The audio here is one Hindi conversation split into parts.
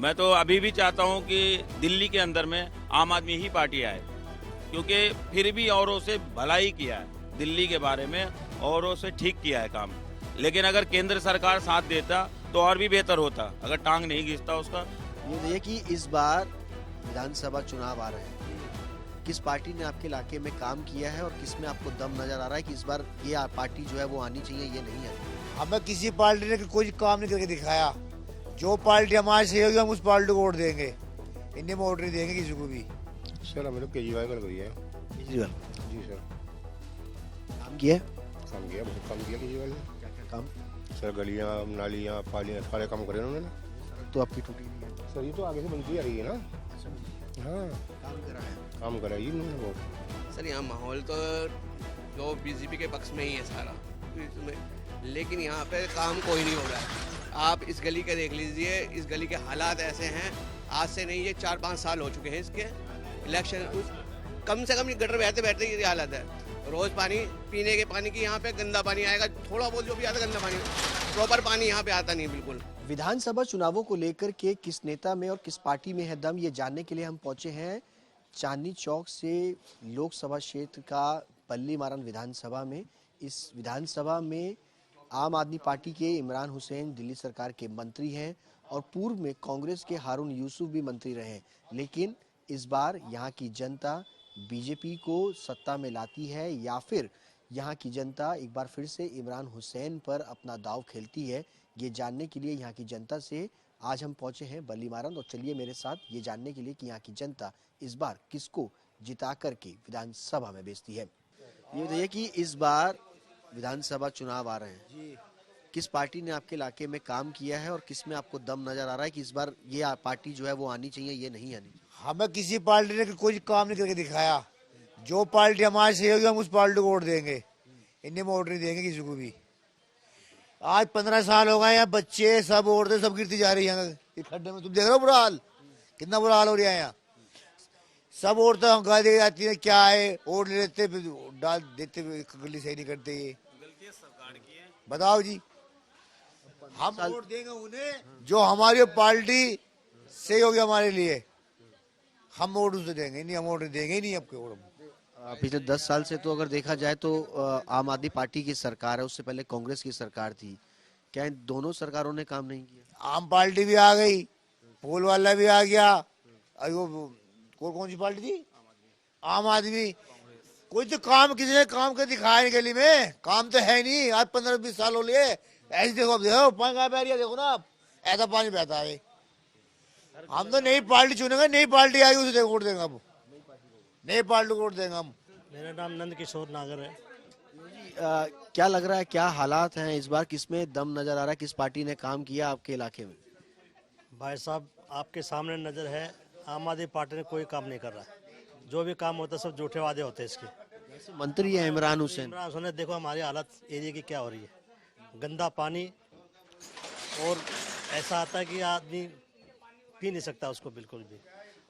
मैं तो अभी भी चाहता हूं कि दिल्ली के अंदर में आम आदमी ही पार्टी आए, क्योंकि फिर भी औरों से भलाई किया है दिल्ली के बारे में, औरों से ठीक किया है काम। लेकिन अगर केंद्र सरकार साथ देता तो और भी बेहतर होता, अगर टांग नहीं घिसता उसका। ये देखिए कि इस बार विधानसभा चुनाव आ रहे हैं, किस पार्टी ने आपके इलाके में काम किया है और किस में आपको दम नजर आ रहा है कि इस बार ये पार्टी जो है वो आनी चाहिए, ये नहीं है? हमें किसी पार्टी ने कोई काम नहीं करके दिखाया। जो पार्टी हमारे से होगी हम उस पार्टी को वोट देंगे, इन्हें वोट नहीं देंगे किसी को भी। सर हमें तो केजरीवाल कर गई है। केजरीवाल जी सर। काम किया है? काम किया, बहुत काम किया केजरीवाल ने। क्या क्या काम? सर गलियाँ नालियाँ पालियाँ सारे काम करे उन्होंने। सड़क तो आपकी टूटी नहीं है। सर ये तो आगे से बनती आ रही है ना। हाँ काम करा है। काम करा ही उन्होंने बहुत। सर यहाँ माहौल तो जो बीजेपी के पक्ष में ही है सारा इसमें, लेकिन यहाँ पे काम कोई नहीं हो रहा है। आप इस गली के देख लीजिए, इस गली के हालात ऐसे हैं, आज से नहीं ये 4-5 साल हो चुके हैं इसके इलेक्शन। कम से कम गटर बहते बहते ये हालत है। रोज पानी पीने के पानी की यहाँ पे गंदा पानी आएगा, थोड़ा बहुत जो भी आता गंदा पानी, प्रॉपर पानी यहाँ पे आता नहीं बिल्कुल। विधानसभा चुनावों को लेकर के किस नेता में और किस पार्टी में है दम, ये जानने के लिए हम पहुंचे हैं चांदनी चौक से लोकसभा क्षेत्र का बल्ली मारन विधानसभा में। इस विधानसभा में आम आदमी पार्टी के इमरान हुसैन दिल्ली सरकार के मंत्री हैं और पूर्व में कांग्रेस के हारून यूसुफ भी मंत्री रहे हैं। लेकिन इस बार यहाँ की जनता बीजेपी को सत्ता में लाती है या फिर यहाँ की जनता एक बार फिर से इमरान हुसैन पर अपना दांव खेलती है, ये जानने के लिए यहाँ की जनता से आज हम पहुंचे हैं बल्ली मारन। और चलिए मेरे साथ ये जानने के लिए कि यहाँ की जनता इस बार किसको जिता करके विधानसभा में भेजती है। ये बताइए कि इस बार विधानसभा चुनाव आ रहे हैं, किस पार्टी ने आपके इलाके में काम किया है और किस में आपको दम नजर आ रहा है कि इस बार ये पार्टी जो है वो आनी चाहिए, ये नहीं आनी? हमें किसी पार्टी ने कोई काम नहीं करके दिखाया। जो पार्टी हमारे से होगी हम उस पार्टी को वोट देंगे, इन्हें वोट नहीं देंगे किसी को भी। आज 15 साल हो गए यहाँ, बच्चे सब औरतें सब गिरती जा रही हैं खड्डे में। तुम देख रहे हो बुरा हाल, कितना बुरा हाल हो रहा है यहाँ। सब औरतें गाली दी जाती है, क्या है वोट ले लेते डाल देते, गली सही नहीं करते। ये बताओ जी, हम वोट देंगे उन्हें जो हमारी पार्टी सही होगी हमारे लिए, हम वोट उसे देंगे। नहीं हम वोट देंगे ही नहीं आपके वोट। पिछले 10 साल से तो अगर देखा जाए तो आम आदमी पार्टी की सरकार है, उससे पहले कांग्रेस की सरकार थी। क्या इन दोनों सरकारों ने काम नहीं किया? आम पार्टी भी आ गई, फूल वाला भी आ गया, और वो कौन सी पार्टी थी? आम आदमी। कोई तो काम किसी ने काम कर दिखाया नहीं गली में, काम तो है नहीं। आज 15-20 साल हो लिए ऐसे। देखो अब देखो पानी कहाँ बह रही है, देखो ना आप, ऐसा पानी बहता है। हम तो नई पार्टी चुनेंगे, नई पार्टी आएगी उसे वोट देंगे। अब नई पार्टी को वोट देंगे हम। मेरा नाम नंद किशोर नागर है। क्या लग रहा है, क्या हालात हैं इस बार, किसमें दम नजर आ रहा है, किस पार्टी ने काम किया आपके इलाके में? भाई साहब आपके सामने नजर है, आम आदमी पार्टी ने कोई काम नहीं कर रहा है। जो भी काम होता है सब झूठे वादे होते हैं इसके। मंत्री है इमरान हुसैन। इमरान हुसैन, देखो हमारी हालत एरिया की क्या हो रही है, गंदा पानी, और ऐसा आता है कि आदमी पी नहीं सकता उसको बिल्कुल भी।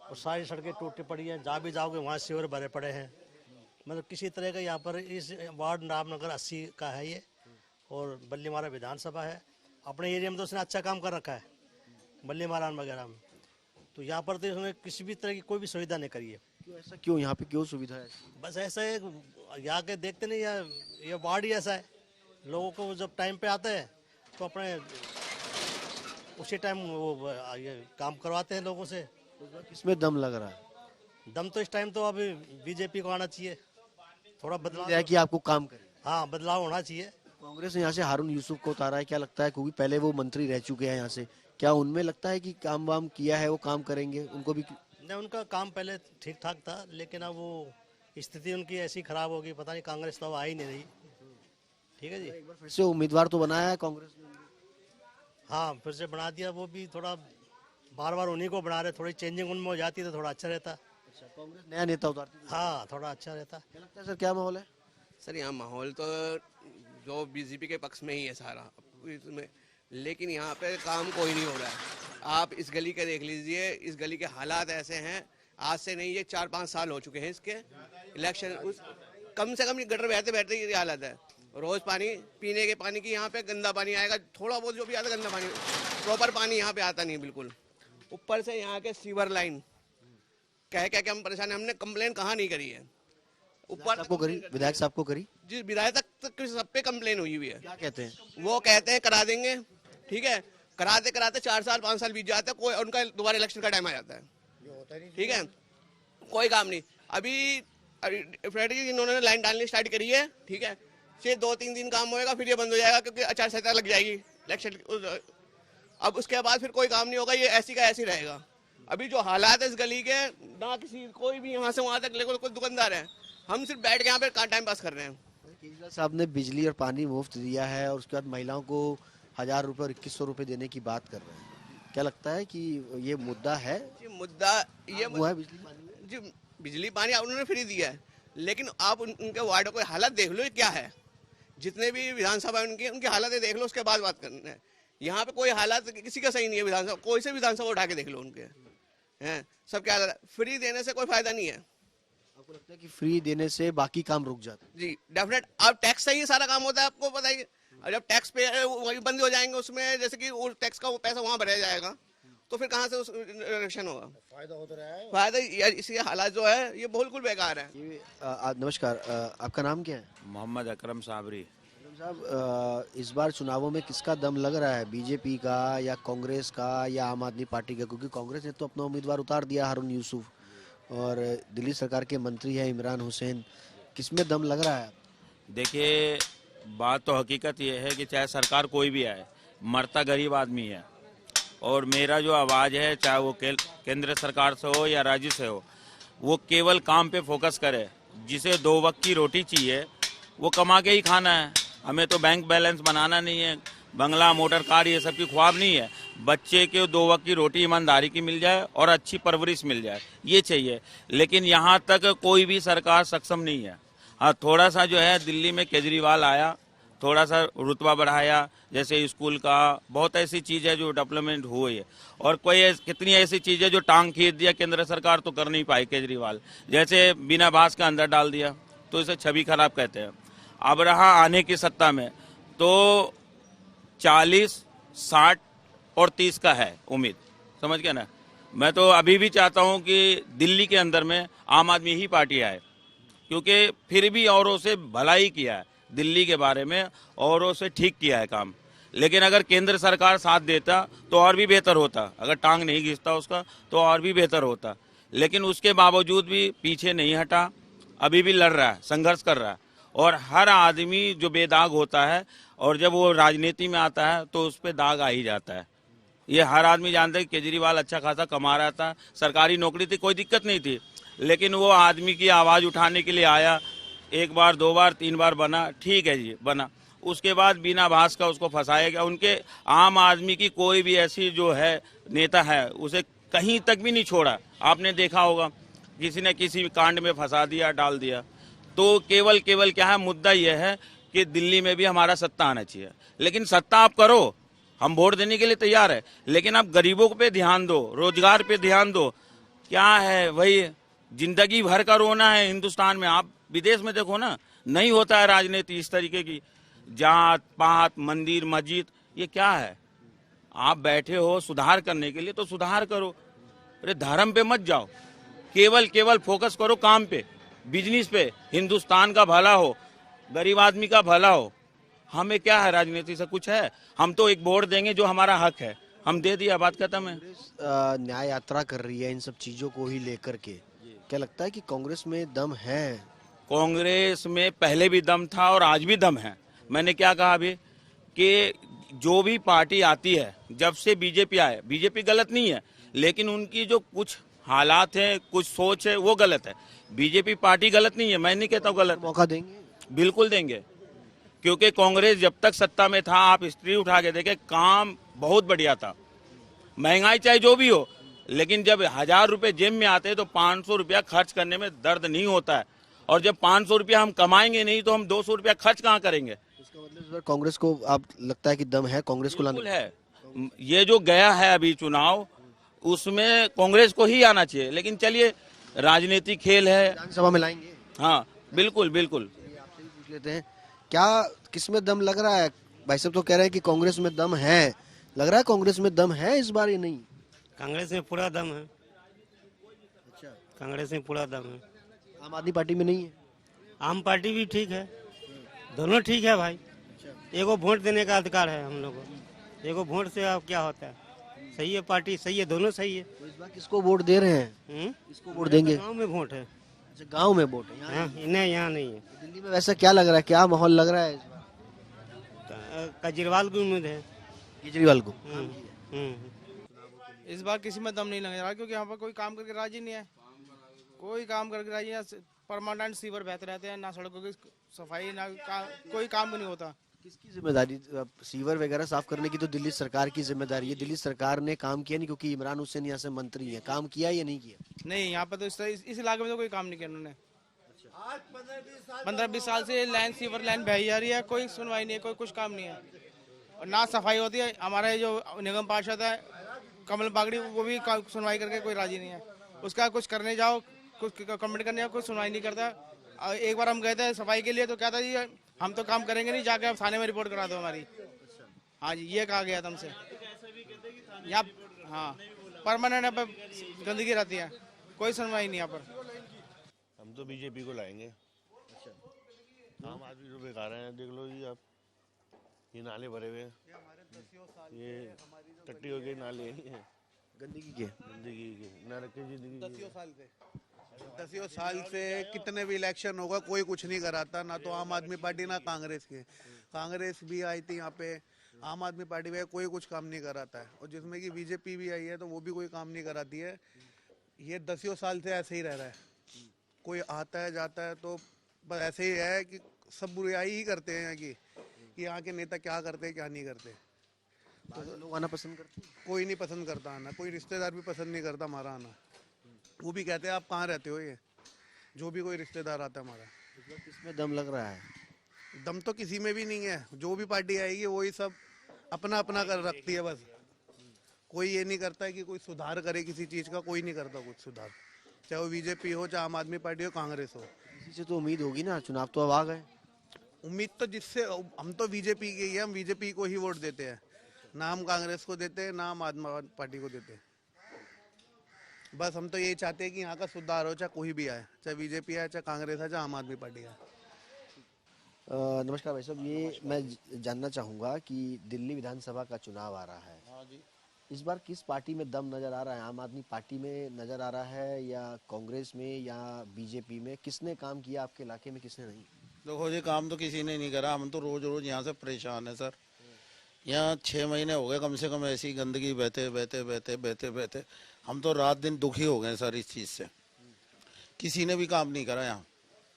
और सारी सड़कें टूटी पड़ी हैं, जहाँ भी जाओगे वहाँ सीवर भरे पड़े हैं। मतलब किसी तरह का यहाँ पर इस वार्ड रामनगर 80 का है ये, और बल्ली मारा विधानसभा है। अपने एरिया में तो उसने अच्छा काम कर रखा है, बल्ली मारा वगैरह में। तो यहाँ पर तो उसने किसी भी तरह की कोई भी सुविधा नहीं करी है। क्यों ऐसा, क्यों यहाँ पे क्यों सुविधा है? बस ऐसा है, यहाँ के देखते नहीं, ये वार्ड ही ऐसा है। लोगों को जब टाइम पे आते हैं तो अपने उसी टाइम वो ये काम करवाते हैं लोगों से। किसमें दम लग रहा है? दम तो इस टाइम तो अभी बीजेपी को आना चाहिए, थोड़ा बदलाव है कि आपको काम करे। हाँ बदलाव होना चाहिए। कांग्रेस ने यहाँ से हारून यूसुफ को उतारा है, क्या लगता है, क्योंकि पहले वो मंत्री रह चुके हैं यहाँ से, क्या उनमें लगता है कि काम वाम किया है, वो काम करेंगे, उनको भी? नहीं, उनका काम पहले ठीक ठाक था, लेकिन अब वो स्थिति उनकी ऐसी खराब होगी, पता नहीं कांग्रेस तो अब आ ही नहीं रही। ठीक है जी। एक बार फिर से उम्मीदवार तो बनाया है कांग्रेस ने। हाँ फिर से बना दिया, वो भी थोड़ा बार बार उन्हीं को बना रहे, थोड़ी चेंजिंग उनमें हो जाती तो थोड़ा अच्छा रहता। अच्छा, कांग्रेस नया नेता उतारती है। हाँ थोड़ा अच्छा रहता। क्या लगता है सर, क्या माहौल है? सर यहाँ माहौल तो जो बीजेपी के पक्ष में ही है सारा इसमें, लेकिन यहाँ पे काम कोई नहीं हो रहा है। आप इस गली के देख लीजिए, इस गली के हालात ऐसे हैं, आज से नहीं ये 4-5 साल हो चुके हैं इसके इलेक्शन। कम से कम गटर बहते बहते ये हालत है। रोज पानी पीने के पानी की यहाँ पे गंदा पानी आएगा, थोड़ा बहुत जो भी आता गंदा पानी, प्रॉपर पानी यहाँ पे आता नहीं बिल्कुल। ऊपर से यहाँ के सीवर लाइन कह के हम परेशान हैं। हमने कंप्लेन कहाँ नहीं करी है, ऊपर आपको करी, विधायक साहब को करी, जी विधायक तक सब पे कंप्लेन हुई हुई है। क्या कहते हैं? वो कहते हैं करा देंगे, ठीक है, कराते कराते 4 साल 5 साल बीत जाते हैं, कोई उनका दोबारा इलेक्शन का टाइम आ जाता है, ठीक है, कोई काम नहीं। अभी इन्होंने लाइन डालनी स्टार्ट करी है, ठीक है, सिर्फ 2-3 दिन काम होएगा, फिर ये बंद हो जाएगा क्योंकि आचार संहिता लग जाएगी इलेक्शन। अब उसके बाद फिर कोई काम नहीं होगा, ये ऐसी का ऐसी रहेगा। अभी जो हालात है इस गली के, ना किसी कोई भी यहाँ से वहाँ तक लेकर कोई दुकानदार है, हम सिर्फ बैठ के यहाँ पे टाइम पास कर रहे हैं। केजरीवाल साहब ने बिजली और पानी मुफ्त दिया है और उसके बाद महिलाओं को 1000 रुपये और 2100 रुपये देने की बात कर रहे हैं। क्या लगता है कि ये मुद्दा है? जी मुद्दा ये हुआ है बिजली पानी? जी बिजली पानी उन्होंने फ्री दिया है, लेकिन आप उनके वार्डों को हालत देख लो, ये क्या है। जितने भी विधानसभा उनकी हालतें देख लो, उसके बाद बात करना है। यहाँ पे कोई हालत किसी का सही नहीं है। विधानसभा कोई से विधानसभा उठा के देख लो, उनके हैं सब क्या हालत। फ्री देने से कोई फायदा नहीं है। आपको लगता है कि फ्री देने से बाकी काम रुक जाते हैं? जी डेफिनेट। अब टैक्स से ही सारा काम होता है, आपको बताइए। और जब टैक्स पे वही बंद हो जाएंगे, उसमें जैसे कि वो टैक्स का वो पैसा वहाँ भरा जाएगा, तो फिर कहाँ से उस इलेक्शन होगा? फायदा हो तो रहा है। फायदा यार, इसके हालात जो है ये बिल्कुल बेकार है। नमस्कार, आपका नाम क्या है? मोहम्मद अकरम साबरी। साहब, इस बार चुनावों में किसका दम लग रहा है? बीजेपी का या कांग्रेस का या आम आदमी पार्टी का? क्योंकि कांग्रेस ने तो अपना उम्मीदवार उतार दिया, हारून यूसुफ, और दिल्ली सरकार के मंत्री है इमरान हुसैन। किसमें दम लग रहा है? देखिए, बात तो हकीकत ये है कि चाहे सरकार कोई भी आए, मरता गरीब आदमी है। और मेरा जो आवाज़ है, चाहे वो केंद्र सरकार से हो या राज्य से हो, वो केवल काम पे फोकस करे। जिसे 2 वक्त की रोटी चाहिए वो कमा के ही खाना है। हमें तो बैंक बैलेंस बनाना नहीं है, बंगला मोटर कार ये सब की ख्वाब नहीं है। बच्चे के 2 वक्त की रोटी ईमानदारी की मिल जाए और अच्छी परवरिश मिल जाए, ये चाहिए। लेकिन यहाँ तक कोई भी सरकार सक्षम नहीं है। हाँ, थोड़ा सा जो है दिल्ली में केजरीवाल आया, थोड़ा सा रुतबा बढ़ाया, जैसे स्कूल का, बहुत ऐसी चीज़ है जो डेवलपमेंट हुई है। और कितनी ऐसी चीज़ें जो टांग खींच दिया केंद्र सरकार, तो कर नहीं पाई केजरीवाल। जैसे बिना बास का अंदर डाल दिया, तो इसे छवि खराब कहते हैं। अब रहा आने की सत्ता में, तो 40, 60 और 30 का है उम्मीद, समझ गया ना। मैं तो अभी भी चाहता हूं कि दिल्ली के अंदर में आम आदमी ही पार्टी आए, क्योंकि फिर भी औरों से भलाई किया है दिल्ली के बारे में, औरों से ठीक किया है काम। लेकिन अगर केंद्र सरकार साथ देता तो और भी बेहतर होता, अगर टांग नहीं घिसता उसका तो और भी बेहतर होता। लेकिन उसके बावजूद भी पीछे नहीं हटा, अभी भी लड़ रहा है, संघर्ष कर रहा है। और हर आदमी जो बेदाग होता है, और जब वो राजनीति में आता है तो उस पर दाग आ ही जाता है। ये हर आदमी जानता है कि केजरीवाल अच्छा खासा कमा रहा था, सरकारी नौकरी थी, कोई दिक्कत नहीं थी। लेकिन वो आदमी की आवाज़ उठाने के लिए आया, 1 बार 2 बार 3 बार बना, ठीक है जी बना। उसके बाद बिना भास का उसको फंसाया गया। उनके आम आदमी की कोई भी ऐसी जो है नेता है, उसे कहीं तक भी नहीं छोड़ा। आपने देखा होगा, किसी न किसी कांड में फंसा दिया, डाल दिया। तो केवल क्या है, मुद्दा यह है कि दिल्ली में भी हमारा सत्ता आना चाहिए। लेकिन सत्ता आप करो, हम वोट देने के लिए तैयार है, लेकिन आप गरीबों पे ध्यान दो, रोजगार पे ध्यान दो। क्या है, वही जिंदगी भर का रोना है हिंदुस्तान में। आप विदेश में देखो ना, नहीं होता है राजनीति इस तरीके की, जात पात, मंदिर मस्जिद, ये क्या है। आप बैठे हो सुधार करने के लिए, तो सुधार करो। अरे धर्म पे मत जाओ, केवल फोकस करो काम पे, बिजनेस पे, हिंदुस्तान का भला हो, गरीब आदमी का भला हो। हमें क्या है, राजनीति से कुछ है? हम तो एक वोट देंगे जो हमारा हक है, हम दे दिया, बात खत्म है। न्याय यात्रा कर रही है इन सब चीजों को ही लेकर के। क्या लगता है कि कांग्रेस में दम है? कांग्रेस में पहले भी दम था और आज भी दम है। मैंने क्या कहा अभी कि जो भी पार्टी आती है, जब से बीजेपी आए, बीजेपी गलत नहीं है, लेकिन उनकी जो कुछ हालात हैं, कुछ सोच है, वो गलत है। बीजेपी पार्टी गलत नहीं है, मैं नहीं कहता हूँ गलत। मौका देंगे? बिल्कुल देंगे, क्योंकि कांग्रेस जब तक सत्ता में था, आप हिस्ट्री उठा के देखें, काम बहुत बढ़िया था। महंगाई चाहे जो भी हो, लेकिन जब 1000 रुपये जेब में आते हैं तो 500 रुपया खर्च करने में दर्द नहीं होता है। और जब 500 रुपया हम कमाएंगे नहीं तो हम 200 रुपया खर्च कहाँ करेंगे। इसका मतलब इस बार कांग्रेस को आप लगता है कि दम है कांग्रेस को लाने? बिल्कुल है। ये जो गया है अभी चुनाव, उसमें कांग्रेस को ही आना चाहिए। लेकिन चलिए, राजनीतिक खेल है, विधानसभा में लाएंगे? हाँ बिल्कुल। आपसे भी पूछ लेते हैं, क्या किसमें दम लग रहा है? भाई साहब तो कह रहे हैं कि कांग्रेस में दम है। लग रहा है कांग्रेस में दम है इस बार? ये नहीं, कांग्रेस में पूरा दम है, अच्छा, कांग्रेस में पूरा दम है। आम आदमी पार्टी में नहीं है? आम पार्टी भी ठीक है, दोनों ठीक है भाई। एगो वोट देने का अधिकार है हम लोग को, एगो वोट से अब क्या होता है। सही है, पार्टी सही है, दोनों सही है। तो इस बार किसको वोट दे रहे हैं? किसको वोट देंगे? गाँव में वोट है। अच्छा, गांव में वोट है, यहाँ हाँ, नहीं यहाँ नहीं है। नहीं। दिल्ली में वैसा क्या लग रहा है, क्या माहौल लग रहा है इस बार केजरीवाल की उम्मीद है। केजरीवाल को? इस बार किसी में दम नहीं लग रहा क्योंकि यहाँ पर कोई काम करके राजी नहीं है, कोई काम करके राजी नहीं। परमानेंट सीवर बहते रहते हैं, ना सड़कों की सफाई ना कोई काम भी नहीं होता। किसकी जिम्मेदारी? सीवर वगैरह साफ करने की तो दिल्ली सरकार की जिम्मेदारी है। दिल्ली सरकार ने काम किया नहीं क्योंकि इमरान हुसैन यहाँ से मंत्री है। काम किया या नहीं किया? नहीं, यहाँ पर तो इस इलाके में तो कोई काम नहीं किया उन्होंने। 15-20 साल से लाइन सीवर लाइन बही जा रही है, कोई सुनवाई नहीं है, कोई कुछ काम नहीं है और ना सफाई होती है। हमारे जो निगम पार्षद है कमल बागड़ी, वो भी सुनवाई करके कोई राजी नहीं है। उसका कुछ करने जाओ, कुछ कमेंट करने जाओ, कुछ सुनवाई नहीं करता। एक बार हम गए थे सफाई के लिए तो क्या था जी, हम तो काम करेंगे नहीं, जाके आप थाने में रिपोर्ट करा दो हमारी। हाँ जी, ये कहा गया था हमसे। यहाँ हाँ परमानेंट यहाँ पर गंदगी रहती है, कोई सुनवाई नहीं यहाँ पर। हम तो बीजेपी को लाएंगे। आम आदमी तो बेकार है, देख लो जी आप, ये नाले भरे हुए हैं, ये टट्टी हो गई नाले हैं गंदगी के न रखे जिंदगी। 10 साल से कितने भी इलेक्शन होगा कोई कुछ नहीं कराता, ना तो आम आदमी पार्टी ना कांग्रेस के। कांग्रेस भी आई थी यहाँ पे, आम आदमी पार्टी भी कोई कुछ काम नहीं कराता है, और जिसमें कि बीजेपी भी आई है तो वो भी कोई काम नहीं कराती है। ये 10 साल से ऐसे ही रह रहा है, कोई आता है जाता है तो बस ऐसे ही है कि सब बुराई ही करते हैं कि यहाँ के नेता क्या करते हैं क्या नहीं करते। तो लोग आना पसंद करते हैं? कोई नहीं पसंद करता आना, कोई रिश्तेदार भी पसंद नहीं करता हमारा आना। वो भी कहते हैं आप कहाँ रहते हो, ये जो भी कोई रिश्तेदार आता है हमारा। किसमें दम लग रहा है? दम तो किसी में भी नहीं है, जो भी पार्टी आएगी वही सब अपना अपना कर रखती है बस। कोई ये नहीं करता है कि कोई सुधार करे किसी चीज़ का, कोई नहीं करता कुछ सुधार, चाहे वो बीजेपी हो, चाहे आम आदमी पार्टी हो, कांग्रेस हो। किसी से तो उम्मीद होगी ना, चुनाव तो अब आ गए। उम्मीद तो जिससे, हम तो बीजेपी के ही है, हम बीजेपी को ही वोट देते हैं, ना हम कांग्रेस को देते हैं ना आम आदमी पार्टी को देते हैं। बस हम तो यही चाहते हैं कि यहाँ का सुधार हो, चाहे कोई भी आए, चाहे बीजेपी आए, चाहे कांग्रेस आए, चाहे आम आदमी पार्टी आए। नमस्कार भाई साहब, ये मैं जानना चाहूँगा कि दिल्ली विधानसभा का चुनाव आ रहा है। हाँ जी। इस बार किस पार्टी में दम नजर आ रहा है? आम आदमी पार्टी में नजर आ रहा है या कांग्रेस में या बीजेपी में? किसने काम किया आपके इलाके में, किसने नहीं? देखो जी, काम तो किसी ने नहीं करा, हम तो रोज रोज यहाँ से परेशान है सर। यहाँ 6 महीने हो गए कम से कम ऐसी गंदगी बहते बहते बहते बहते बहते, हम तो रात दिन दुखी हो गए सर इस चीज़ से। किसी ने भी काम नहीं करा यहाँ।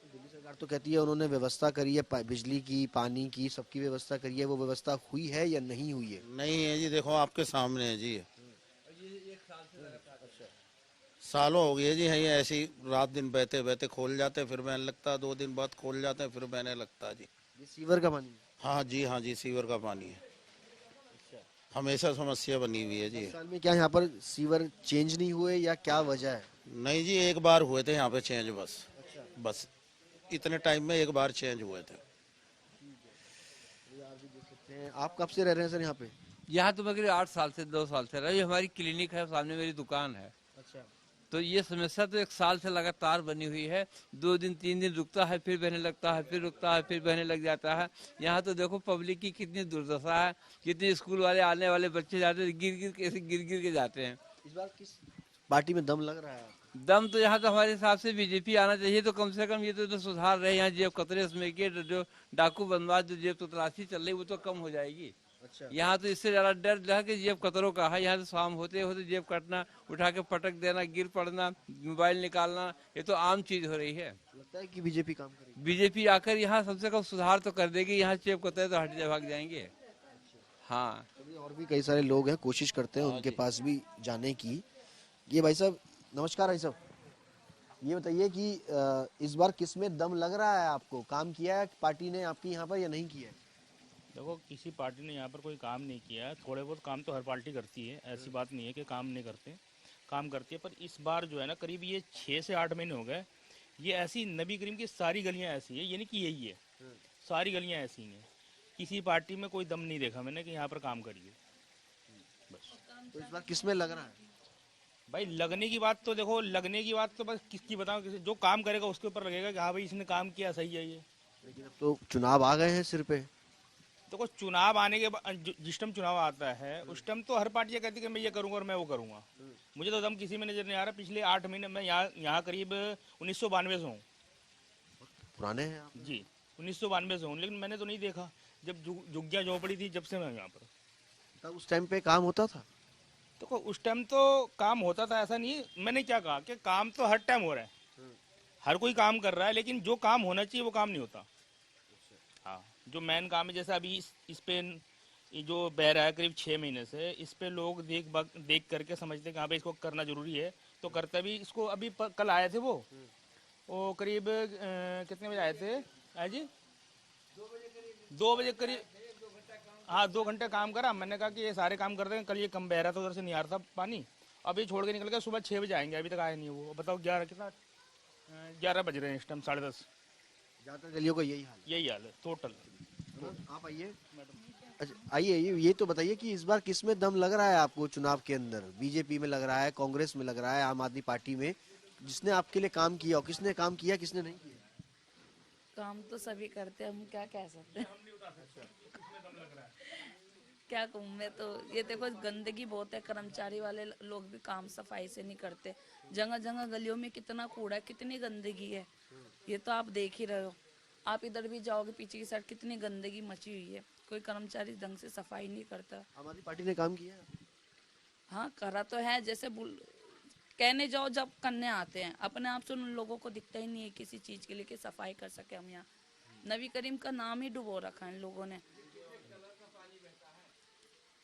दिल्ली सरकार तो कहती है उन्होंने व्यवस्था करी है, बिजली की, पानी की, सबकी व्यवस्था करी है। वो व्यवस्था हुई है या नहीं हुई है? नहीं है जी, देखो आपके सामने है जी, सालों हो गए जी। है ये ऐसी रात दिन बहते बहते खोल जाते, फिर बहने लगता, 2 दिन बाद खोल जाते हैं, फिर बहने लगता जी। ये सीवर का पानी? हाँ जी, सीवर का पानी है। हमेशा समस्या बनी हुई है जी। साल में क्या यहाँ पर सीवर चेंज नहीं हुए या क्या वजह है? नहीं जी, एक बार हुए थे यहाँ पे चेंज, बस इतने टाइम में एक बार चेंज हुए थे। आप कब से रह रहे हैं सर यहाँ पे? यहाँ तो मैं करीब 8 साल से 2 साल से रहा। ये हमारी क्लिनिक है, सामने मेरी दुकान है। अच्छा। तो ये समस्या तो 1 साल से लगातार बनी हुई है। 2 दिन 3 दिन रुकता है, फिर बहने लगता है, फिर रुकता है, फिर बहने लग जाता है। यहाँ तो देखो पब्लिक की कितनी दुर्दशा है, कितने स्कूल वाले आने वाले बच्चे जाते हैं, गिर के जाते हैं। इस बार किस पार्टी में दम लग रहा है? दम तो यहाँ तो हमारे हिसाब से बीजेपी आना चाहिए, तो कम से कम ये तो सुधार रहे। यहाँ जेब कतरे में के जो डाकू बंदवाज जो जेब तो तलाशी चल रही वो तो कम हो जाएगी। अच्छा। यहाँ तो इससे ज्यादा डर है कि जेब कतरों का है। यहाँ तो शाम होते होते जेब कटना, उठा के पटक देना, गिर पड़ना, मोबाइल निकालना, ये तो आम चीज हो रही है। लगता है कि बीजेपी काम करेगी? बीजेपी आकर यहाँ सबसे कम सुधार तो कर देगी। यहाँ जेब कतरे तो हट भाग जाएंगे। हाँ, और भी कई सारे लोग हैं, कोशिश करते हैं उनके पास भी जाने की। ये भाई साहब, नमस्कार भाई साहब, ये बताइए कि इस बार किस में दम लग रहा है आपको? काम किया है पार्टी ने आपकी यहाँ पर या नहीं किया है? देखो, किसी पार्टी ने यहाँ पर कोई काम नहीं किया है। थोड़े बहुत काम तो हर पार्टी करती है, ऐसी बात नहीं है कि काम नहीं करते, काम करती है। पर इस बार जो है ना, करीब ये 6 से 8 महीने हो गए, ये ऐसी नबी करीम की सारी गलियाँ ऐसी है, ये नहीं कि यही है, सारी गलियाँ ऐसी हैं। किसी पार्टी में कोई दम नहीं देखा मैंने कि यहाँ पर काम करिए। बस। तो इस बार किस में लग रहा है? भाई लगने की बात तो देखो, लगने की बात तो बस किसकी बताऊं, किसी जो काम करेगा उसके ऊपर लगेगा कि हाँ भाई इसने काम किया, सही है ये। लेकिन अब तो चुनाव आ गए हैं सिर पे। देखो चुनाव आने के बाद, जिस टाइम चुनाव आता है उस टाइम तो हर पार्टी कहती है कि मैं ये करूंगा और मैं वो करूंगा। मुझे तो दम किसी में नजर नहीं आ रहा। पिछले 8 महीने में यहाँ करीब 1992 से हूँ पुराने हैं आप। जी, 1992 से हूँ, लेकिन मैंने तो नहीं देखा जब झुग्गियाँ झोपड़ी थी, जब से मैं यहाँ पर। तब उस टाइम पे काम होता था। देखो उस टाइम तो काम होता था, ऐसा नहीं। मैंने क्या कहा कि काम तो हर टाइम हो रहा है, हर कोई काम कर रहा है, लेकिन जो काम होना चाहिए वो काम नहीं होता। हाँ, जो मेन काम है, जैसे अभी इस पे ये जो बह रहा है करीब 6 महीने से, इस पे लोग देख करके समझते हैं कि हाँ भाई इसको करना जरूरी है, तो करते भी इसको। अभी कल आए थे वो करीब कितने बजे आए थे आज जी? 2 बजे करीब। हाँ, 2 घंटे काम करा। मैंने कहा कि ये सारे काम कर देंगे, कल ये कम बह रहा था, उधर से नहीं आ रहा था पानी, अब ये छोड़ के निकल गया। सुबह 6 बजे आएंगे, अभी तक आए नहीं वो। बताओ 11 बज रहे हैं इस टाइम, 10:30। ज्यादातर गलियों का यही हाल है टोटल। आप आइए। अच्छा आइए, ये तो बताइए कि इस बार किस में दम लग रहा है आपको चुनाव के अंदर? बीजेपी में लग रहा है, कांग्रेस में लग रहा है, आम आदमी पार्टी में? जिसने आपके लिए काम किया, और किसने काम किया, किसने नहीं किया? काम तो सभी करते हैं, हम क्या कह सकते हैं। क्या कहूँ मैं तो, ये देखो गंदगी बहुत है, कर्मचारी वाले लोग भी काम सफाई से नहीं करते। जगह जगह गलियों में कितना कूड़ा है, कितनी गंदगी है, ये तो आप देख ही रहे हो। आप इधर भी जाओगे पीछे की साइड, कितनी गंदगी मची हुई है, कोई कर्मचारी ढंग से सफाई नहीं करता। हमारी पार्टी ने काम किया? हाँ करा तो है, जैसे कहने जाओ जब करने आते हैं, अपने आप से उन लोगों को दिखता ही नहीं है किसी चीज के लिए कि सफाई कर सके हम यहाँ। नबी करीम का नाम ही डुबो रखा है इन लोगों ने।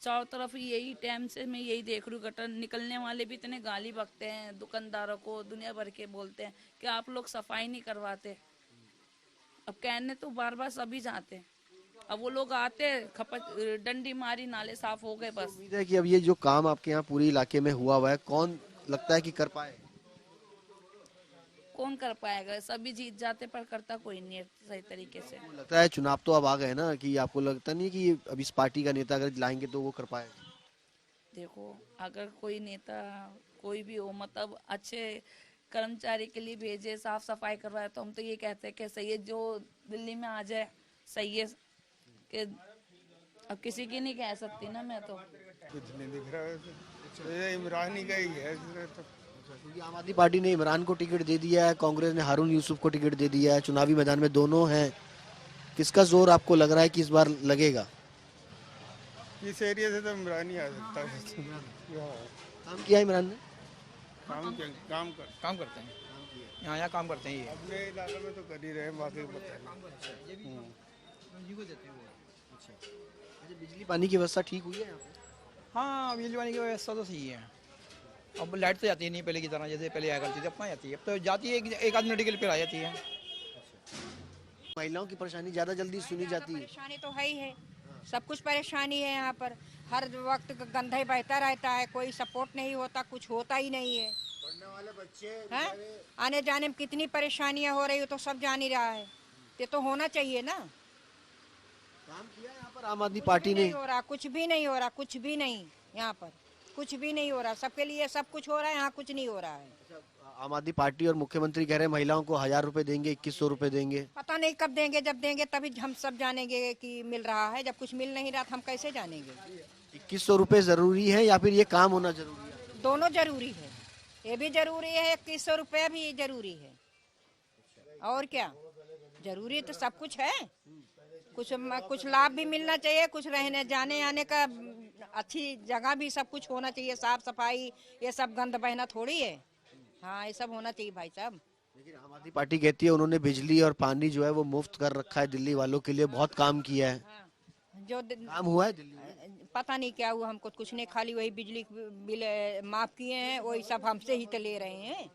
चारों तरफ यही टाइम से मैं यही देख रही हूँ, गटर निकलने वाले भी इतने गाली बकते हैं दुकानदारों को, दुनिया भर के बोलते हैं कि आप लोग सफाई नहीं करवाते। अब कहने तो बार बार सभी जाते हैं, अब वो लोग आते डंडी मारी, नाले साफ हो गए बस। उम्मीद है कि अब ये जो काम आपके यहाँ पूरी इलाके में हुआ है, कौन लगता है कि कर पाए? कौन कर पाएगा, सभी जीत जाते पर करता कोई नहीं है सही तरीके से। लगता है चुनाव तो अब आ गए ना, कि आपको लगता नहीं कि अब इस पार्टी का नेता अगर लाएंगे तो वो कर पाएगा? देखो अगर कोई नेता कोई भी हो, मतलब अच्छे कर्मचारी के लिए भेजे, साफ सफाई करवाए, तो हम तो ये कहते हैं कि सही है, जो दिल्ली में आ जाए सही है। कि अब किसी की नहीं कह सकती ना मैं तो। कुछ नहीं दिख रहा है, तो इमरान ही का ही है तो। क्योंकि आम आदमी पार्टी ने इमरान को टिकट दे दिया है, कांग्रेस ने हारून यूसुफ को टिकट दे दिया है, चुनावी मैदान में दोनों हैं। किसका जोर आपको लग रहा है कि इस बार लगेगा? इस एरिया से तो इमरान ही आ सकता है। काम किया इमरान ने? काम करते हैं यहाँ काम करते हैं। ये अपने इलाके में तो कर ही रहे हैं, बाकी पता अच्छा, बिजली पानी की व्यवस्था ठीक हुई है यहाँ पे? हाँ, बिजली पानी की व्यवस्था तो सही है। अब लाइट तो जाती है नहीं पहले की तरह, जैसे पहले आया करती थी, अपना जाती है। अब तो जाती है एक आध मिनट के लिए फिर आ जाती है। महिलाओं की परेशानी ज्यादा जल्दी सुनी जाती है। परेशानी तो है ही है, सब कुछ परेशानी है यहाँ पर। हर वक्त गंदा ही बहता रहता है, कोई सपोर्ट नहीं होता, कुछ होता ही नहीं है। पढ़ने वाले बच्चे हैं, आने जाने में कितनी परेशानियाँ हो रही हो तो सब जान ही रहा है। ये तो होना चाहिए ना। काम किया यहाँ पर आम आदमी पार्टी ने? नहीं हो रहा, कुछ भी नहीं हो रहा, कुछ भी नहीं यहाँ पर, कुछ भी नहीं हो रहा। सबके लिए सब कुछ हो रहा है, यहाँ कुछ नहीं हो रहा है। आम आदमी पार्टी और मुख्यमंत्री कह रहे हैं महिलाओं को 1000 रुपए देंगे, 2100 रुपए देंगे। पता नहीं कब देंगे, जब देंगे तभी हम सब जानेंगे कि मिल रहा है। जब कुछ मिल नहीं रहा हम कैसे जानेंगे? 2100 रुपए जरूरी है या फिर ये काम होना जरूरी है? दोनों जरूरी है, ये भी जरूरी है, 2100 रुपया भी जरूरी है। और क्या जरूरी तो सब कुछ है। कुछ लाभ भी मिलना चाहिए, कुछ रहने जाने आने का अच्छी जगह भी सब कुछ होना चाहिए, साफ सफाई, ये सब गंद बहना थोड़ी है। हाँ, ये सब होना चाहिए भाई साहब। लेकिन आम आदमी पार्टी कहती है उन्होंने बिजली और पानी जो है वो मुफ्त कर रखा है दिल्ली वालों के लिए, बहुत काम किया है। हाँ, जो काम हुआ है दिल्ली में? पता नहीं क्या हुआ, हमको कुछ नहीं, खाली वही बिजली बिल माफ किए हैं, वही सब हमसे ही तो ले रहे हैं।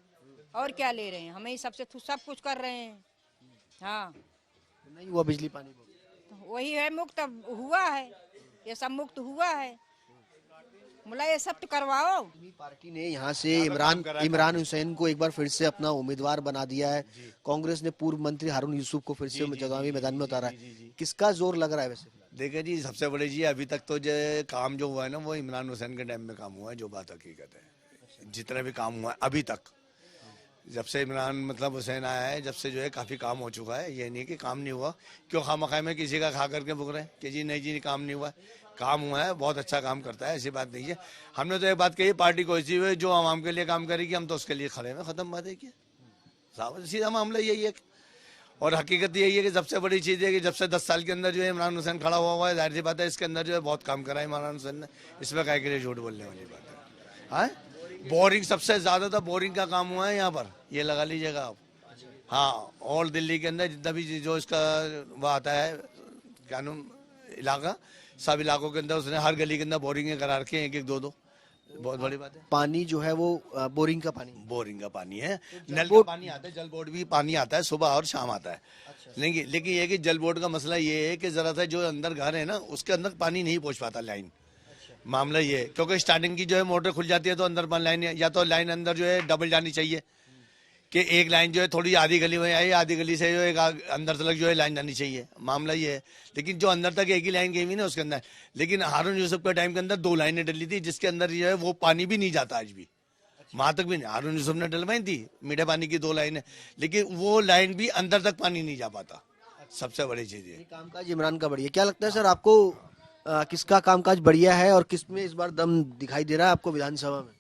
और क्या ले रहे हैं, हमें ही सबसे सब कुछ कर रहे हैं। हाँ, नहीं हुआ बिजली पानी को? वही है, मुक्त हुआ है, ये सब मुक्त हुआ है। मुला ये सब तो करवाओ। पार्टी ने यहाँ से इमरान हुसैन को एक बार फिर से अपना उम्मीदवार बना दिया है। कांग्रेस ने पूर्व मंत्री हारून यूसुफ को फिर से चुनावी मैदान में उतारा है। किसका जोर लग रहा है वैसे? देखिए जी, सबसे बड़े जी अभी तक तो जो काम जो हुआ है ना वो इमरान हुसैन के टाइम में काम हुआ है, जो बात हकीकत है। जितने भी काम हुआ है अभी तक, जब से इमरान मतलब हुसैन आया है, जब से जो है काफ़ी काम हो चुका है। ये नहीं कि काम नहीं हुआ, क्यों खामखा में किसी का खा करके भुग रहे हैं कि जी नहीं जी काम नहीं हुआ। काम हुआ है, बहुत अच्छा काम करता है, ऐसी बात नहीं है। हमने तो एक बात कही, पार्टी कोई सी हुई जो आवाम के लिए काम करेगी हम तो उसके लिए खड़े हैं, ख़त्म बात है कि सीधा मामला यही है। और हकीकत यही है कि सबसे बड़ी चीज़ है कि जब से 10 साल के अंदर जो है इमरान हुसैन खड़ा हुआ है, जाहिर सी बात है इसके अंदर जो है बहुत काम करा है इमरान हुसैन ने, इसमें काहे के लिए झूठ बोलने वाली बात है। हाँ, बोरिंग सबसे ज़्यादा था, बोरिंग का काम हुआ है यहाँ पर, ये लगा लीजिएगा आप। हाँ, और दिल्ली के अंदर जितना भी जो इसका वो आता है क्या नाम इलाका, सब इलाकों के अंदर उसने हर गली के अंदर बोरिंग करा रखे हैं, एक एक दो दो। बहुत बड़ी बात है। पानी जो है वो बोरिंग का पानी है, नल का पानी आता है, जल बोर्ड भी पानी आता है, सुबह और शाम आता है। लेकिन ये कि जल बोर्ड का मसला ये है कि जरा सा जो अंदर घर है ना उसके अंदर पानी नहीं पहुंच पाता लाइन। मामला ये है क्योंकि स्टार्टिंग की जो है मोटर खुल जाती है तो अंदर लाइन, या तो लाइन अंदर जो है डबल जानी चाहिए कि एक लाइन जो है थोड़ी आधी गली में आई, आधी गली से जो एक अंदर तक जो है लाइन जानी चाहिए। मामला ये है, लेकिन जो अंदर तक एक ही लाइन गई हुई ना उसके अंदर, लेकिन हारून यूसुफ के टाइम के अंदर 2 लाइनें डली थी जिसके अंदर जो है वो पानी भी नहीं जाता आज भी, वहां तक भी नहीं। हारून यूसुफ ने डलवाई थी मीठे पानी की 2 लाइनें, लेकिन वो लाइन भी अंदर तक पानी नहीं जा पाता। सबसे बड़ी चीज है कामकाज इमरान का बढ़िया। क्या लगता है सर आपको, किसका कामकाज बढ़िया है और किसमें इस बार दम दिखाई दे रहा है आपको विधानसभा में?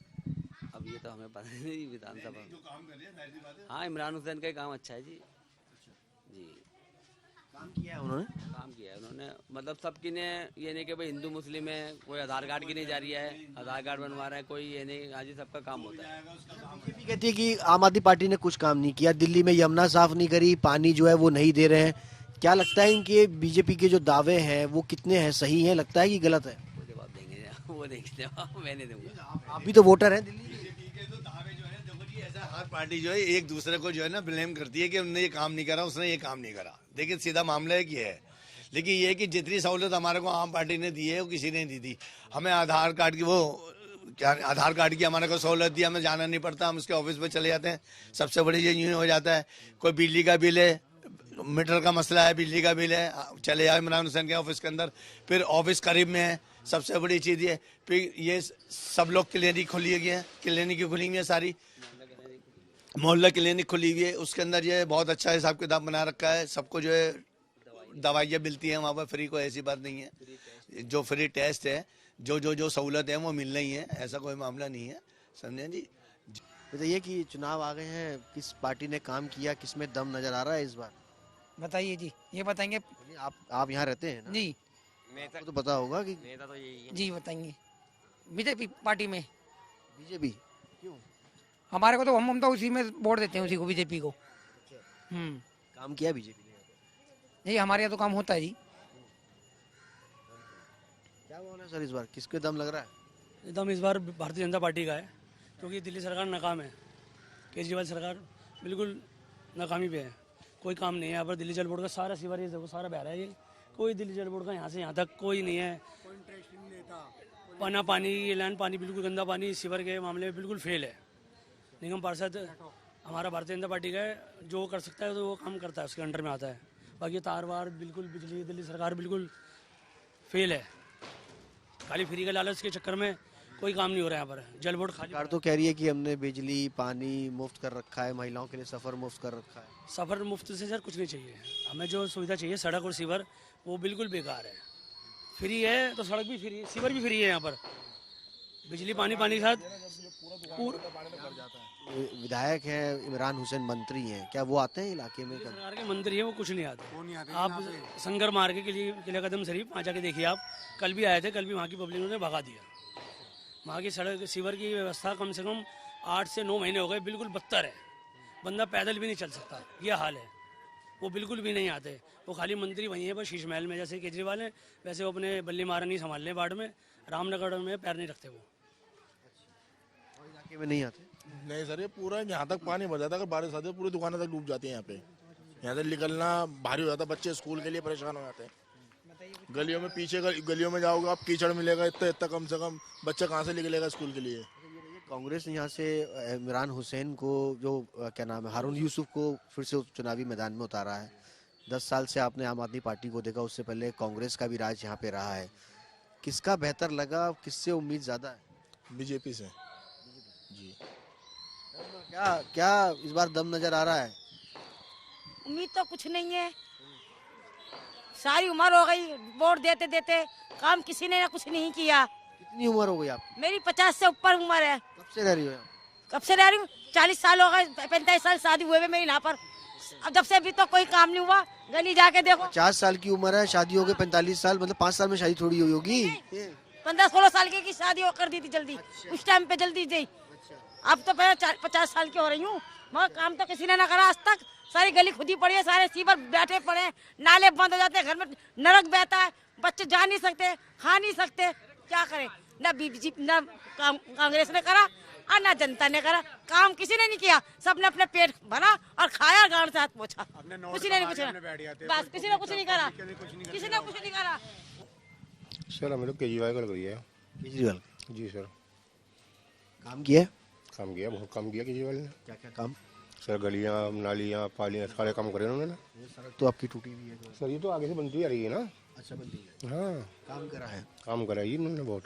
अब ये तो हमें पता नहीं विधानसभा में। हाँ, इमरान हुसैन का काम अच्छा है जी। जी, काम किया है उन्होंने, मतलब सबकी ने, ये नहीं कि भाई हिंदू मुस्लिम है, कोई आधार कार्ड की नहीं जा रही है, आधार कार्ड बनवा रहा है कोई, ये नहीं, आज सबका काम होता है। बीजेपी कहती है कि आम आदमी पार्टी ने कुछ काम नहीं किया, दिल्ली में यमुना साफ नहीं करी, पानी जो है वो नहीं दे रहे हैं। क्या लगता है इनके बीजेपी के जो दावे हैं वो कितने हैं, सही हैं, लगता है कि गलत है? जवाब देंगे वो देंगे, मैं नहीं दूंगा। आप भी तो वोटर हैं दिल्ली। हर पार्टी जो है एक दूसरे को जो है ना ब्लेम करती है कि उन्होंने ये काम नहीं करा, उसने ये काम नहीं करा। देखिए सीधा मामला है कि है, लेकिन ये कि जितनी सहूलत हमारे को आम पार्टी ने दी है वो किसी ने नहीं दी। हमें आधार कार्ड की आधार कार्ड की हमारे को सहूलत दी, हमें जाना नहीं पड़ता, हम उसके ऑफिस पे चले जाते हैं। सबसे बड़ी चीज यूँ हो जाता है, कोई बिजली का बिल है, मीटर का मसला है, बिजली का बिल है, चले जाओ इमरान हुसैन के ऑफिस के अंदर, फिर ऑफिस करीब में है। सबसे बड़ी चीज़ ये, फिर ये सब लोग क्लिनिक खुली हुई है, क्लिनिक खुली हुई है, सारी मोहल्ला क्लिनिक खुली हुई है, उसके अंदर ये बहुत अच्छा हिसाब किताब बना रखा है। सबको जो है दवाइयाँ मिलती हैं वहाँ पर फ्री, कोई ऐसी बात नहीं है। जो फ्री टेस्ट है, जो सहूलत है वो मिल रही है, ऐसा कोई मामला नहीं है, समझे जी। बताइए कि चुनाव आ गए हैं, किस पार्टी ने काम किया, किसमें दम नजर आ रहा है इस बार? बताइए जी, ये बताएंगे। आप यहाँ रहते हैं ना? जी, नेता तो पता होगा कि नेता तो यही है। जी बताएंगे। बीजेपी पार्टी में। बीजेपी क्यों? हमारे को तो हम तो उसी में वोट देते हैं, उसी को, बीजेपी को। काम किया बीजेपी ने? जी, हमारे यहाँ तो काम होता है जी। क्या बोल है सर इस बार, किसके दम लग रहा है? दम इस बार भारतीय जनता पार्टी का है, क्योंकि दिल्ली सरकार नाकाम है। केजरीवाल सरकार बिल्कुल नाकामी पे है, कोई काम नहीं है यहाँ पर। दिल्ली जल बोर्ड का सारा सीवर ये देखो सारा बह रहा है, ये कोई दिल्ली जल बोर्ड का यहाँ से यहाँ तक कोई नहीं है। पानी ये लैंड पानी बिल्कुल गंदा पानी, सीवर के मामले में बिल्कुल फेल है। निगम पार्षद हमारा भारतीय जनता पार्टी का है, जो कर सकता है तो वो काम करता है, उसके अंडर में आता है। बाकी तार वार बिल्कुल, बिजली दिल्ली सरकार बिल्कुल फेल है। खाली फ्री के लालच के चक्कर में कोई काम नहीं हो रहा है यहाँ पर। जल बोर्ड खाली सरकार तो कह रही है कि हमने बिजली पानी मुफ्त कर रखा है, महिलाओं के लिए सफर मुफ्त कर रखा है। सफर मुफ्त से सर कुछ नहीं चाहिए हमें, जो सुविधा चाहिए सड़क और सीवर वो बिल्कुल बेकार है। फ्री है तो सड़क भी फ्री है, सीवर भी फ्री है यहाँ पर, बिजली पानी के साथ विधायक है इमरान हुसैन, मंत्री हैं, क्या वो आते हैं इलाके में? सरकार के मंत्री है वो कुछ नहीं आते। आप संगर मार्ग के लिए किला कदम शरीफ वहाँ जाके देखिए आप, कल भी आए थे, कल भी वहाँ की पब्लिक ने भगा दिया। वहाँ की सड़क सीवर की व्यवस्था कम से कम 8 से 9 महीने हो गए, बिल्कुल बदतर है, बंदा पैदल भी नहीं चल सकता, ये हाल है। वो बिल्कुल भी नहीं आते, वो खाली मंत्री वहीं है बस शीश महल में, जैसे केजरीवाल है वैसे वो अपने बल्ली मारा नहीं संभाल लें, वार्ड में रामनगर में पैर नहीं रखते वो। इलाके में नहीं आते? नहीं सर, ये पूरा यहाँ तक पानी भर जाता है, अगर बारिश आती है पूरी दुकानें तक डूब जाती है। यहाँ पे यहाँ से निकलना भारी हो जाता है, बच्चे स्कूल के लिए परेशान हो जाते हैं। गलियों में पीछे गलियों में जाओगे आप, कीचड़ मिलेगा इतना कम से कम, बच्चा कहाँ से निकलेगा स्कूल के लिए। कांग्रेस यहाँ से इमरान हुसैन को, जो क्या नाम है, हारून यूसुफ को फिर से चुनावी मैदान में उतारा है। 10 साल से आपने आम आदमी पार्टी को देखा, उससे पहले कांग्रेस का भी राज यहाँ पे रहा है। किसका बेहतर लगा, किससे उम्मीद ज्यादा है? बीजेपी से। जी। क्या क्या इस बार दम नजर आ रहा है? उम्मीद तो कुछ नहीं है, सारी उम्र हो गई वोट देते देते, काम किसी ने ना कुछ नहीं किया। कितनी उम्र हो गई आप? मेरी 50 से ऊपर उम्र है। कब से रह रही हो यहाँ? कब से रह रही हूँ? 40 साल हो गए, 45 साल शादी हुए हुए मेरी यहाँ पर। अब जब से अभी तो कोई काम नहीं हुआ, गली जाके देखो। 50 साल की उम्र है, शादी हो गई 45 साल, मतलब 5 साल में शादी थोड़ी हुई होगी। 15-16 साल की शादी कर दी थी जल्दी। उस टाइम पे जल्दी दी। अब तो 50 साल की हो रही हूँ, मगर काम तो किसी ने ना करा आज तक। सारी गली खुदी पड़ी है, सारे सीवर बैठे पड़े हैं, नाले बंद हो जाते हैं, घर में नरक बहता है, बच्चे जा नहीं सकते, खा नहीं सकते, क्या करें? ना बीजेपी ना कांग्रेस ने करा और ना जनता ने करा, काम किसी ने नहीं किया। सबने अपने पेट भरा और खाया, गांड से हाथ पोछा, किसी ने नहीं कुछ, बस किसी ने कुछ नहीं करा, किसी ने कुछ नहीं करा। सर हमें तो केजरीवाल का लग रही है। केजरीवाल? जी सर। काम किया? काम किया, बहुत काम किया केजरीवाल ने। क्या क्या काम? सर गलियाँ नालियाँ पालियाँ सारे काम करे उन्होंने। सड़क तो आपकी टूटी हुई है। सर ये तो आगे से बनती आ रही है ना। अच्छा, बनती है। हाँ, काम करा है। काम करा है इन्होंने बहुत।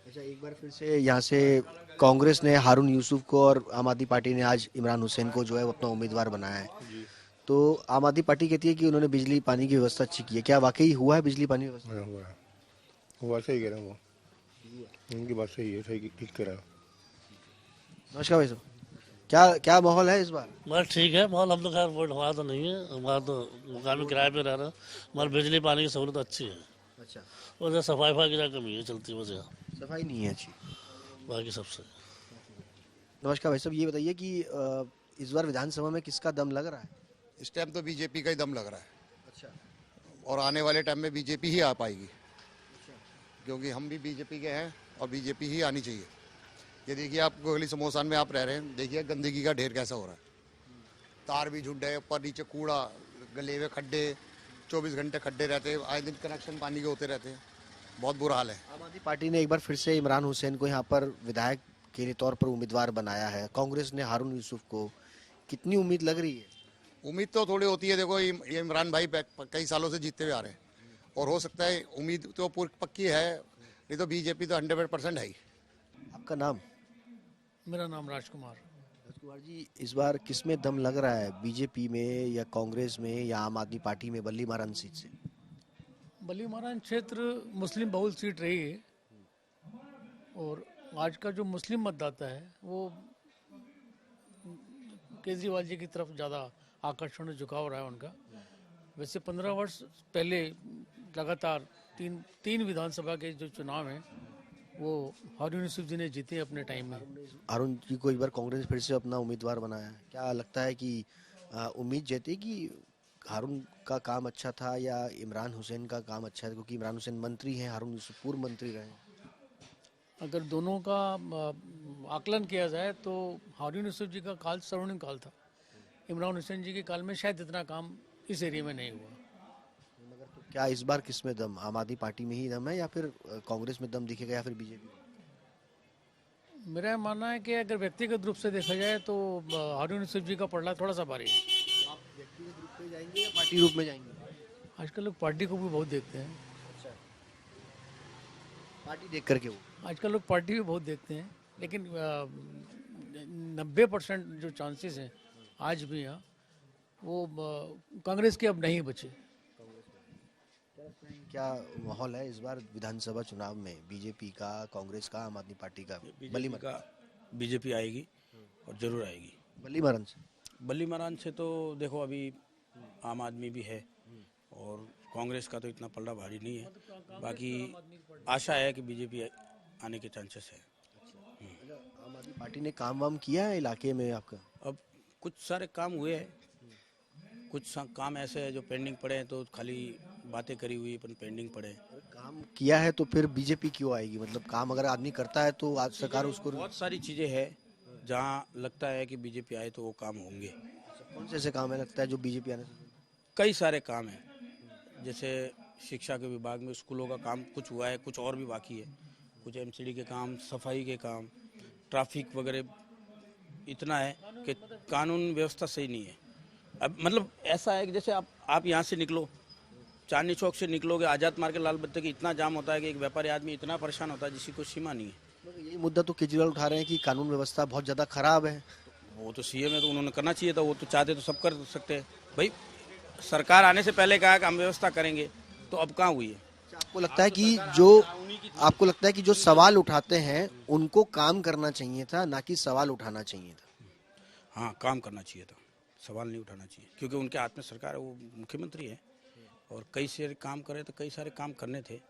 अच्छा, एक बार फिर से यहाँ से कांग्रेस ने हारून यूसुफ को और आम आदमी पार्टी ने आज इमरान हुसैन को जो है वो अपना उम्मीदवार बनाया है। तो आम आदमी पार्टी कहती है कि उन्होंने बिजली पानी की व्यवस्था अच्छी की है। क्या वाकई हुआ है बिजली पानी की व्यवस्था? हुआ है, हुआ सही कह रहा हूँ, उनकी बात सही है, सही ठीक कह रहा है। नमस्कार भाई साहब, क्या क्या माहौल है इस बार? बस ठीक है माहौल। हम तो खैर वोट हमारा तो नहीं है, हमारा तो मुकामी किराए पे रह रहा है। हमारी बिजली पानी की सहूलत अच्छी है। अच्छा, और सफाई की जगह कमी है, चलती है बस यहाँ, सफाई नहीं है अच्छी, बाकी सबसे। नमस्कार भाई साहब, ये बताइए कि इस बार विधानसभा में किसका दम लग रहा है? इस टाइम तो बीजेपी का ही दम लग रहा है। अच्छा, और आने वाले टाइम में बीजेपी ही आ पाएगी, क्योंकि हम भी बीजेपी के हैं और बीजेपी ही आनी चाहिए। ये देखिए आप गली समोसान में आप रह रहे हैं, देखिए गंदगी का ढेर कैसा हो रहा है, तार भी झुंड है, ऊपर नीचे कूड़ा, गले में खड्डे, 24 घंटे खड्डे रहते हैं, आए दिन कनेक्शन पानी के होते रहते हैं, बहुत बुरा हाल है। आम आदमी पार्टी ने एक बार फिर से इमरान हुसैन को यहाँ पर विधायक के तौर पर उम्मीदवार बनाया है। कांग्रेस ने हारून यूसुफ को, कितनी उम्मीद लग रही है? उम्मीद तो थोड़ी होती है, देखो ये इमरान भाई कई सालों से जीतते हुए आ रहे हैं, और हो सकता है उम्मीद तो पूरी पक्की है, नहीं तो बीजेपी तो 100% है ही। आपका नाम? मेरा नाम राजकुमार। राजकुमार जी, इस बार किस में दम लग रहा है, बीजेपी में या कांग्रेस में या आम आदमी पार्टी में बल्ली मारान सीट से? बल्ली मारान क्षेत्र मुस्लिम बहुल सीट रही है, और आज का जो मुस्लिम मतदाता है वो केजरीवाल जी की तरफ ज़्यादा आकर्षण झुकाव रहा है उनका। वैसे 15 वर्ष पहले लगातार तीन विधानसभा के जो चुनाव हैं वो हारून यूसुफ जी ने जीते अपने टाइम में। हारून जी को एक बार कांग्रेस फिर से अपना उम्मीदवार बनाया है, क्या लगता है कि उम्मीद जैती कि हारून का काम अच्छा था या इमरान हुसैन का काम अच्छा है? क्योंकि इमरान हुसैन मंत्री हैं, हारून यूसुफ पूर्व मंत्री रहे। अगर दोनों का आकलन किया जाए तो हारून यूसुफ जी का काल स्वर्णिम काल था, इमरान हुसैन जी के काल में शायद इतना काम इस एरिया में नहीं हुआ। क्या इस बार किस में दम, आम आदमी पार्टी में ही दम है या फिर कांग्रेस में दम दिखेगा या फिर बीजेपी? मेरा मानना है कि अगर व्यक्तिगत रूप से देखा जाए तो हारून यूसुफ जी का पड़ना थोड़ा सा भारी है। आप व्यक्तिगत रूप में जाएंगे या पार्टी रूप में जाएंगे? आजकल लोग पार्टी को भी बहुत देखते हैं। अच्छा, पार्टी देख करके वो आजकल लोग पार्टी भी बहुत देखते हैं, लेकिन 90% जो चांसेस हैं आज भी यहाँ वो कांग्रेस के अब नहीं बचे। क्या माहौल है इस बार विधानसभा चुनाव में, बीजेपी का, कांग्रेस का, आम आदमी पार्टी का? बीजेपी आएगी और जरूर आएगी। बल्ली मारान से? बल्ली मारान से तो देखो अभी आम आदमी भी है और कांग्रेस का तो इतना पलड़ा भारी नहीं है, बाकी आशा है कि बीजेपी आने के चांसेस है। आम आदमी पार्टी ने काम वाम किया है इलाके में आपका? अब कुछ सारे काम हुए हैं, कुछ काम ऐसे है जो पेंडिंग पड़े हैं, तो खाली बातें करी हुई पर पेंडिंग पड़े। काम किया है तो फिर बीजेपी क्यों आएगी? मतलब काम अगर आदमी करता है तो आज सरकार उसको। बहुत सारी चीजें हैं जहाँ लगता है कि बीजेपी आए तो वो काम होंगे। कौन से ऐसे काम है लगता है जो बीजेपी आने से? कई सारे काम हैं, जैसे शिक्षा के विभाग में स्कूलों का काम कुछ हुआ है, कुछ और भी बाकी है, कुछ एमसीडी के काम, सफाई के काम, ट्रैफिक वगैरह इतना है कि कानून व्यवस्था सही नहीं है। अब मतलब ऐसा है कि जैसे आप यहाँ से निकलो, चांदनी चौक से निकलोगे, आज़ाद मार्केट, लाल बत्ते की इतना जाम होता है कि एक व्यापारी आदमी इतना परेशान होता है जिसकी कोई सीमा नहीं है। यही मुद्दा तो केजरीवाल उठा रहे हैं कि कानून व्यवस्था बहुत ज्यादा खराब है। वो तो सीएम है तो उन्होंने करना चाहिए था, वो तो चाहते तो सब कर सकते हैं भाई। सरकार आने से पहले कहा कि हम व्यवस्था करेंगे, तो अब कहाँ हुई है? आपको लगता है कि जो सवाल उठाते हैं उनको काम करना चाहिए था, ना कि सवाल उठाना चाहिए था? हाँ, काम करना चाहिए था, सवाल नहीं उठाना चाहिए, क्योंकि उनके हाथ में सरकार है, वो मुख्यमंत्री है और कई सारे काम करे तो कई सारे काम करने थे,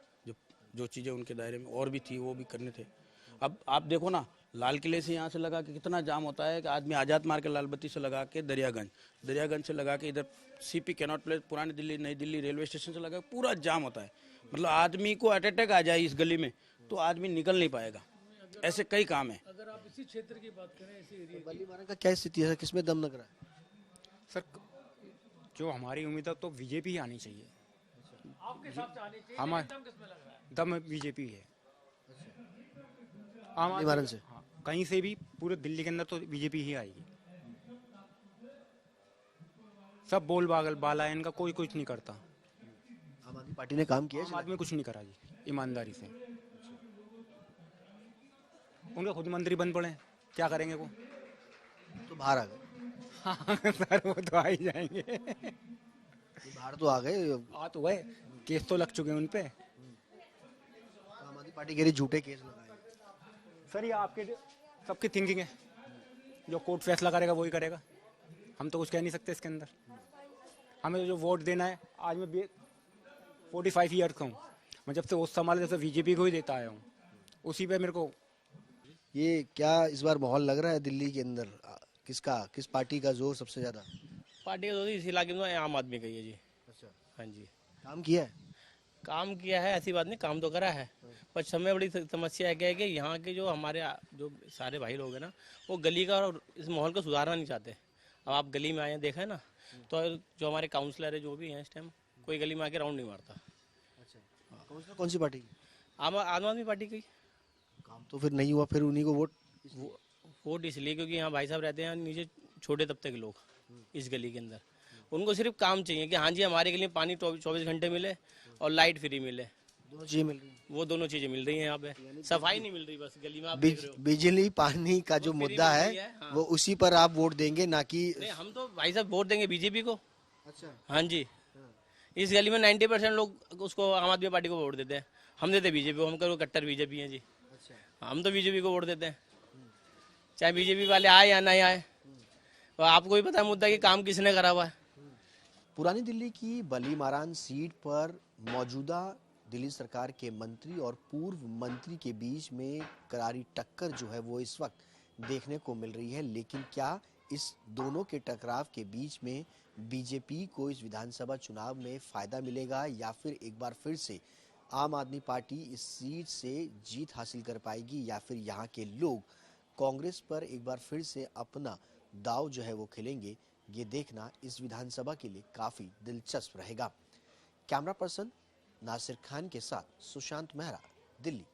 जो चीज़ें उनके दायरे में और भी थी वो भी करने थे। अब आप देखो ना, लाल किले से यहाँ से लगा के कितना जाम होता है कि आदमी आज़ाद मार्ग के लाल बत्ती से लगा के दरियागंज से लगा के इधर सीपी कैनॉट प्लेस पुरानी दिल्ली नई दिल्ली रेलवे स्टेशन से लगा पूरा जाम होता है। मतलब आदमी को हार्ट अटैक आ जाए इस गली में तो आदमी निकल नहीं पाएगा। ऐसे कई काम है। अगर आप इसी क्षेत्र की बात करें, इसी एरिया बल्ली मारन का क्या स्थिति है, किसमें दम लग रहा है? सर जो हमारी उम्मीद है तो बीजेपी ही आनी चाहिए। आपके हिसाब से आनी चाहिए, हमारे दम किसमें लग रहा है? दम बीजेपी है। बल्ली मारन से हाँ, कहीं से भी पूरे दिल्ली के अंदर तो बीजेपी ही आएगी। सब बोल बाला है, इनका कोई कुछ नहीं करता। आम आदमी पार्टी ने काम किया, आम आदमी कुछ नहीं करा जी, ईमानदारी से। उनके खुद मंत्री बन पड़े, क्या करेंगे वो? तो बाहर आ गए। हाँ सर, वो तो आ ही जाएंगे। बाहर तो आ गए, आ तो गए, केस तो लग चुके हैं उन पे। आम आदमी पार्टी कह रही झूठे केस लगाए। सर ये आपके सबकी थिंकिंग है, जो कोर्ट फैसला करेगा वही करेगा, हम तो कुछ कह नहीं सकते इसके अंदर। हमें जो वोट देना है, आज मैं 45 ईयर्स का हूँ, मैं जब से वो संभाले जब से बीजेपी को ही देता आया हूँ, उसी पे मेरे को। ये क्या इस बार माहौल लग रहा है दिल्ली के अंदर, किस पार्टी का जोर सबसे ज्यादा? पार्टी का जोर इस इलाके में आम आदमी का ही है जी। अच्छा, हाँ जी। काम किया है? काम किया है, ऐसी बात नहीं, काम तो करा है, पर समय बड़ी समस्या क्या है कि यहाँ के जो हमारे जो सारे भाई लोग हैं ना, वो गली का और इस माहौल को सुधारना नहीं चाहते। अब आप गली में आए हैं, देखा है ना, तो जो हमारे काउंसलर है जो भी हैं इस टाइम, कोई गली में आके राउंड नहीं मारता। अच्छा, काउंसलर कौन सी पार्टी? आम आदमी पार्टी की। काम तो फिर नहीं हुआ, फिर उन्हीं को वोट इसलिए क्योंकि यहाँ भाई साहब रहते हैं नीचे छोटे तबके के लोग इस गली के अंदर, उनको सिर्फ काम चाहिए कि हाँ जी हमारे गली में पानी 24 घंटे मिले और लाइट फ्री मिले। दोनों चीजें मिल रही हैं। वो दोनों चीजें मिल रही हैं यहाँ पे, सफाई नहीं मिल रही बस गली में। आप देख रहे हो बिजली पानी का जो मुद्दा है, हाँ। वो उसी पर आप वोट देंगे, ना कि नहीं, हम तो भाई साहब वोट देंगे बीजेपी को। अच्छा, हाँ जी, इस गली में 90% लोग उसको आम आदमी पार्टी को वोट देते हैं, हम देते बीजेपी को, हम करो कट्टर बीजेपी हैं जी। हम तो बीजेपी को वोट देते हैं, चाहे बीजेपी वाले आए या नहीं आए। तो आपको भी पता है मुद्दा कि काम किसने करा हुआ है। पुरानी दिल्ली की बली मारान सीट पर मौजूदा दिल्ली सरकार के मंत्री और पूर्व मंत्री के बीच में करारी टक्कर जो है वो इस वक्त देखने को मिल रही है। लेकिन क्या इस दोनों के टकराव के बीच में बीजेपी को इस विधानसभा चुनाव में फायदा मिलेगा, या फिर एक बार फिर से आम आदमी पार्टी इस सीट से जीत हासिल कर पाएगी, या फिर यहाँ के लोग कांग्रेस पर एक बार फिर से अपना दाव जो है वो खेलेंगे? ये देखना इस विधानसभा के लिए काफी दिलचस्प रहेगा। कैमरा पर्सन नासिर खान के साथ सुशांत मेहरा, दिल्ली।